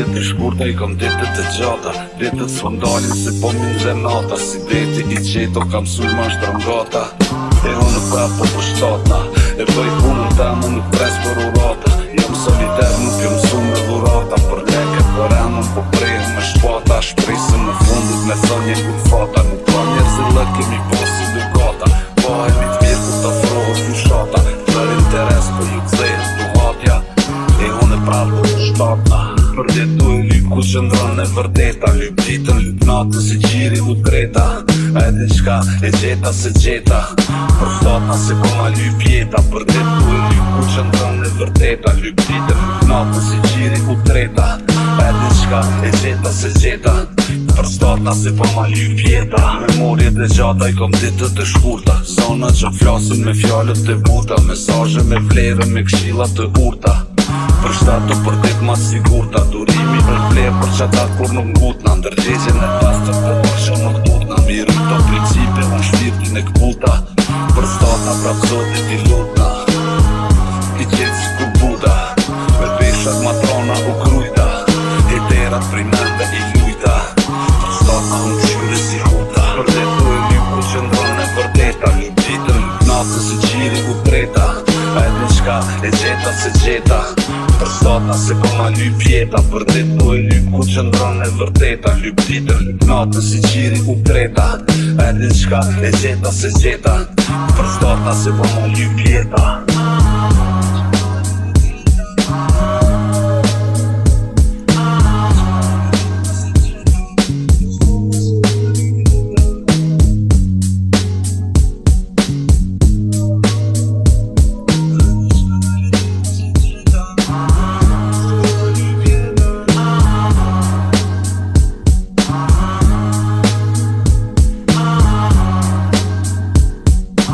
Ditë të shkurta i kam ditët të gjata, ditët s'fondalin se po m'ingre nata. Si deti i qeto kam sulma shtrangata, e unë prapë po shtatna. E bëj punën temë nuk pres për urata, jam soliter nuk jam su me dhurata. Për leke për emën po prejnë me shpata, shpresën në fundit me thonje kur fata. Nuk ka njerë si lë kemi posi dugata, bëhemi të mirë ku t'afrohet fushata. Për interes po ju kthejnë duhatja, e unë prapë po shtatna. Për ditë du e lyp ku qëndron e vërdeta, lyp ditën, lyp natën si qiri u treta. E diçka e gjeta se gjeta, për ftatna se koma lyp jeta. Për ditë du e lyp ku qëndron e vërdeta, lyp ditën, lyp natën si qiri u treta. E diçka e gjeta se gjeta, për ftatna se koma lyp jeta. Memorjet e gjata i kom ditët e shkurta, zona që flasin me fjalët e buta, mesazhe me vlerën me këshillat të urta. Për shtatu për dit ma sigurta, durimi për vlerë për qata kur nuk ngutna. Ndërgjegjen e pastër për që nuk tutna, mirë të principe unë shpirtin e këputa. Për statna prap zotit i lutna, i qetë si ku buda, me peshat matrona u krujta, heterat prej mende i lujta. Për statna unë qyre si huta, për detu e lyp ku qëndron e vërdeta, lyp ditën, lyp natën si qiri u treta. E diçka e gjeta se gjeta, për statna se koma lyp jeta. Për ditë du e lyp ku qëndron e vërteta, lyp ditën, lyp natën si qiri u treta. E diçka e gjeta se gjeta, për statna se koma lyp jeta.